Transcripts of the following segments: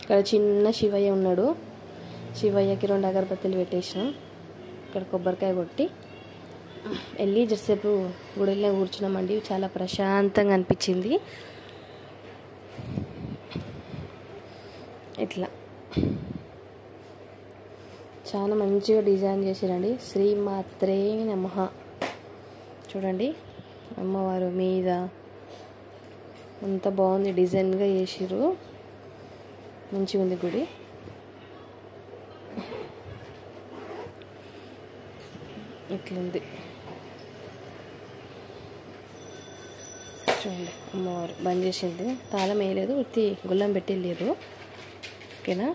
ఇక్కడ చిన్న శివయ్య ఉన్నాడు. శివయ్యకి 2 అగరబత్తులు పెట్టేసినాం. ఇక్కడ కొబ్బరికాయ కొట్టి వెళ్ళి జరసేపు గుడిలో కూర్చున్నామండి. చాలా ప్రశాంతంగా అనిపించింది. ఇట్లా చాలా మంచిగా డిజైన్ చేశారండి. శ్రీమాత్రే నమః. చూడండి అమ్మవారు మీద అంత బాగుంది, డిజైన్గా చేసిర్రు. మంచిగా ఉంది గుడి. ఇట్లుంది చూడండి. అమ్మవారు బంద్ చేసింది, తాళం వేయలేదు, ఉత్తి గుళ్ళం పెట్టి వెళ్ళారు. ఓకేనా.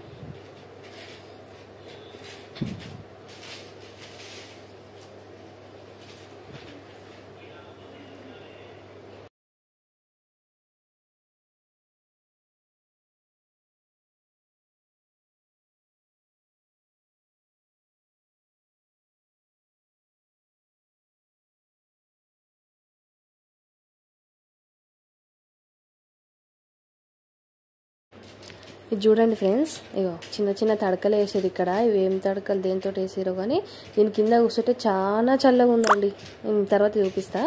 ఇది చూడండి ఫ్రెండ్స్, ఇగో చిన్న చిన్న తడకలు వేసారు ఇక్కడ. ఇవి ఏం తడకలు దేంతో వేసారో కానీ దీని కింద కూర్చుంటే చాలా చల్లగా ఉందండి. నేను తర్వాత చూపిస్తా.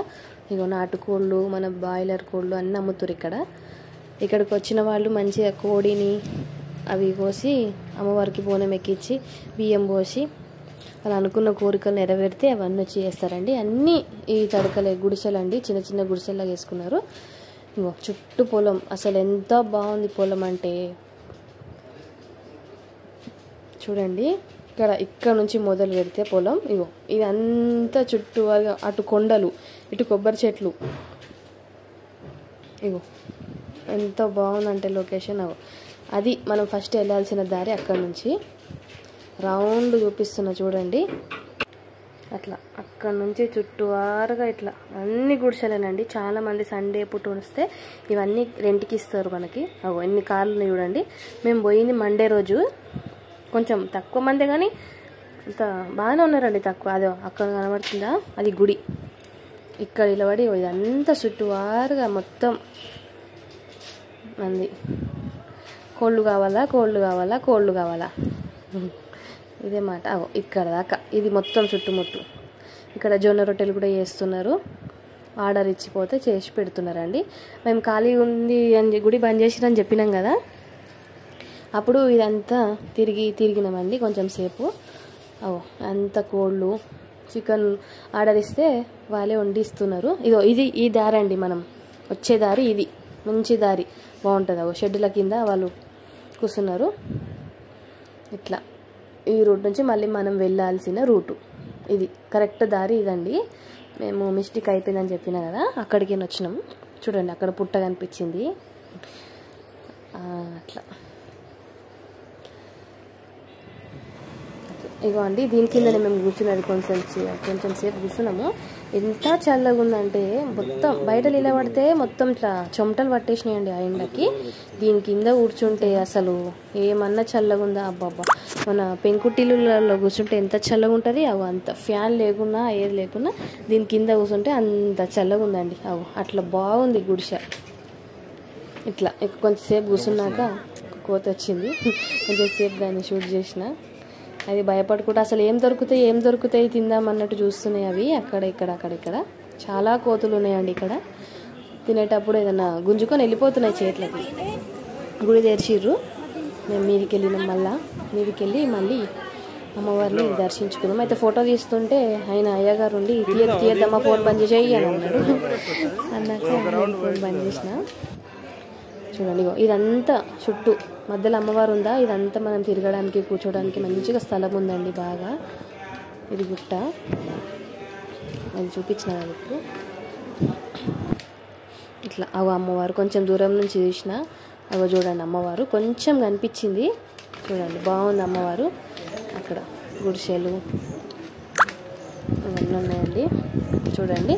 ఇగో నాటుకోళ్ళు, మన బాయిలర్ కోళ్ళు అన్నీ అమ్ముతారు ఇక్కడ. ఇక్కడికి వచ్చిన వాళ్ళు మంచిగా కోడిని అవి కోసి అమ్మవారికి బోనం ఎక్కించి బియ్యం పోసి వాళ్ళు అనుకున్న కోరికలు నెరవేరితే అవన్నీ వచ్చి చేస్తారండి. అన్నీ ఈ తడకలే, గుడిసెలండి, చిన్న చిన్న గుడిసెల్లాగా వేసుకున్నారు. ఇగో చుట్టూ పొలం, అసలు ఎంత బాగుంది పొలం అంటే చూడండి. ఇక్కడ నుంచి మొదలు పెడితే పొలం, ఇగో ఇదంతా చుట్టూ అటు కొండలు, ఇటు కొబ్బరి చెట్లు. ఇగో ఎంత బాగుందంటే లొకేషన్. అది మనం ఫస్ట్ వెళ్ళాల్సిన దారి. అక్కడ నుంచి రౌండ్ చూపిస్తున్నా చూడండి. అట్లా అక్కడ నుంచి చుట్టూవారుగా ఇట్లా అన్ని గుడిసెలేనండి. చాలామంది సండే పూట వస్తే ఇవన్నీ రెంట్కి ఇస్తారు మనకి. ఎన్ని కార్లు చూడండి. మేము పోయింది మండే రోజు, కొంచెం తక్కువ మంది కానీ అంత బాగానే ఉన్నారండి. తక్కువ అదే అక్కడ కనబడుతుందా, అది గుడి. ఇక్కడ నిలబడి ఇదంతా చుట్టూవారుగా మొత్తం మంది. కోళ్ళు కావాలా, కోళ్ళు కావాలా, కోళ్ళు కావాలా, ఇదే మాట. ఇక్కడ దాకా ఇది మొత్తం చుట్టుముట్టు. ఇక్కడ జొన్న రొట్టెలు కూడా చేస్తున్నారు. ఆర్డర్ ఇచ్చిపోతే చేసి పెడుతున్నారండి. మేము ఖాళీ ఉంది అని గుడి బంద్ చేసిరని చెప్పినాం కదా, అప్పుడు ఇదంతా తిరిగినామండి కొంచెం సేపు. అంత కోళ్ళు, చికెన్ ఆర్డర్ ఇస్తే వాళ్ళే వండిస్తున్నారు. ఇది ఈ దారి అండి, మనం వచ్చే దారి ఇది. మంచి దారి, బాగుంటుంది. షెడ్ల కింద వాళ్ళు కూర్చున్నారు. ఇట్లా ఈ రూట్ నుంచి మళ్ళీ మనం వెళ్ళాల్సిన రూటు ఇది. కరెక్ట్ దారి ఇదండి. మేము మిస్టేక్ అయిపోయిందని చెప్పినా కదా, అక్కడికి వచ్చినాము. చూడండి అక్కడ పుట్ట కనిపించింది. అట్లా ఇగో అండి, దీని కిందనే మేము కూర్చున్నది. కొంచెం సేపు కూర్చున్నాము. ఎంత చల్లగా ఉందంటే మొత్తం బయట నిలబడితే మొత్తం ఇట్లా చెమటలు పట్టేసినాయండి ఆ ఎండకి. దీని కింద కూర్చుంటే అసలు ఏమన్నా చల్లగా ఉందా. అబ్బాబ్బా, మన పెంకుటిల్లులలో కూర్చుంటే ఎంత చల్లగా ఉంటుంది. అంత ఫ్యాన్ లేకున్నా ఏది లేకున్నా దీని కింద కూర్చుంటే అంత చల్లగా ఉందండి. అట్లా బాగుంది గుడిసె. ఇట్లా కొంచెంసేపు కూర్చున్నాక కోత వచ్చింది. కొంచెంసేపు దాన్ని షూట్ చేసిన. అది భయపడుకుంటా అసలు ఏం దొరుకుతాయి తిందాం అన్నట్టు చూస్తున్నాయి అవి. అక్కడ చాలా కోతులు ఉన్నాయండి ఇక్కడ. తినేటప్పుడు ఏదైనా గుంజుకొని వెళ్ళిపోతున్నాయి చేతులకి. గుడి తెరిచిర్రు. మేము మీదికి వెళ్ళినాం. మీదికి వెళ్ళి మళ్ళీ అమ్మవారిని దర్శించుకున్నాం. అయితే ఫోటో తీస్తుంటే ఆయన అయ్యగారు ఉండి తీయద్దమ్మా, ఫోన్ బంద్ చేయి అని అన్నాడు. అన్నాక ఫోన్ బంద్ చేసిన. చూడండి ఇదంతా చుట్టూ మధ్యలో అమ్మవారు ఉందా. ఇదంతా మనం తిరగడానికి, కూర్చోడానికి మంచిగా స్థలం ఉందండి బాగా. ఇది గుట్ట, అది చూపించిన కదా ఇప్పుడు. ఇట్లా అమ్మవారు కొంచెం దూరం నుంచి చూసిన. చూడండి అమ్మవారు కొంచెం కనిపించింది. చూడండి బాగుంది అమ్మవారు. అక్కడ గుడిసెలు ఇవన్నీ ఉన్నాయండి. చూడండి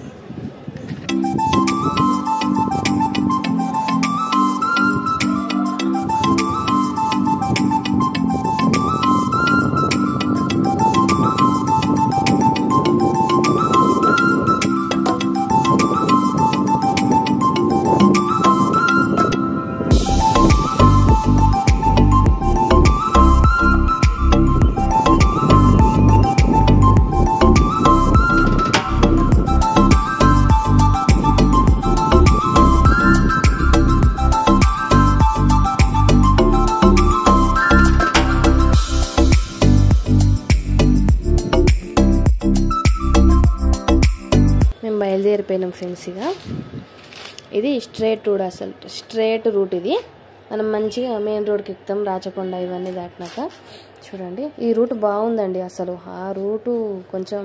బయలుదేరిపోయినాం ఫ్రెండ్స్. ఇక ఇది స్ట్రేట్ రూట్, అసలు స్ట్రేట్ రూట్ ఇది. మనం మంచిగా మెయిన్ రోడ్కి ఎక్కుతాం రాచకొండ ఇవన్నీ దాటినాక. చూడండి ఈ రూట్ బాగుందండి, అసలు ఆ రూటు కొంచెం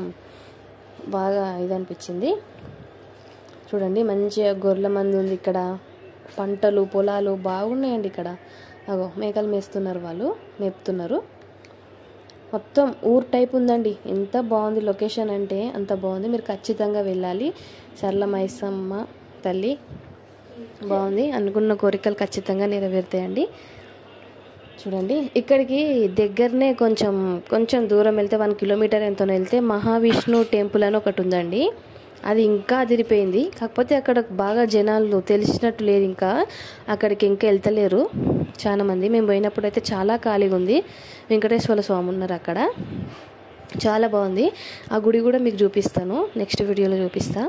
బాగా ఇదనిపించింది. చూడండి మంచిగా గొర్రెల మంది ఉంది ఇక్కడ, పంటలు పొలాలు బాగున్నాయండి ఇక్కడ. అగో మేకలు మేస్తున్నారు, వాళ్ళు మేపుతున్నారు. మొత్తం ఊరు టైప్ ఉందండి, ఎంత బాగుంది లొకేషన్ అంటే అంత బాగుంది. మీరు ఖచ్చితంగా వెళ్ళాలి. సరళ మైసమ్మ తల్లి బాగుంది, అనుకున్న కోరికలు ఖచ్చితంగా నెరవేరుతాయండి. చూడండి ఇక్కడికి దగ్గరనే కొంచెం దూరం వెళ్తే 1 కిలోమీటర్ ఎంతో వెళ్తే మహావిష్ణు టెంపుల్ అని ఒకటి ఉందండి. అది ఇంకా అదిరిపోయింది. కాకపోతే అక్కడ బాగా జనాలు తెలిసినట్టు లేదు, ఇంకా అక్కడికి ఇంకా వెళ్తలేరు చాలా మంది. మేము పోయినప్పుడు అయితే చాలా ఖాళీగా ఉంది. వెంకటేశ్వర స్వామి ఉన్నారు అక్కడ, చాలా బాగుంది. ఆ గుడి కూడా మీకు చూపిస్తాను, నెక్స్ట్ వీడియోలో చూపిస్తా.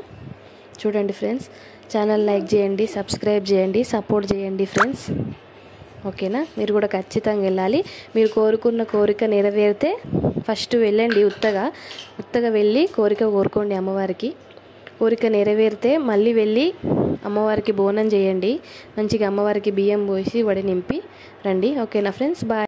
చూడండి ఫ్రెండ్స్, ఛానల్ లైక్ చేయండి, సబ్స్క్రైబ్ చేయండి, సపోర్ట్ చేయండి ఫ్రెండ్స్. ఓకేనా, మీరు కూడా ఖచ్చితంగా వెళ్ళాలి. మీరు కోరుకున్న కోరిక నెరవేరితే ఫస్ట్ వెళ్ళండి, ఉత్తగా వెళ్ళి కోరిక కోరుకోండి అమ్మవారికి. కోరిక నెరవేరితే మళ్ళీ వెళ్ళి అమ్మవారికి బోనం చేయండి, మంచిగా అమ్మవారికి బియ్యం పోసి వడి నింపి రండి. ఓకేనా ఫ్రెండ్స్, బాయ్.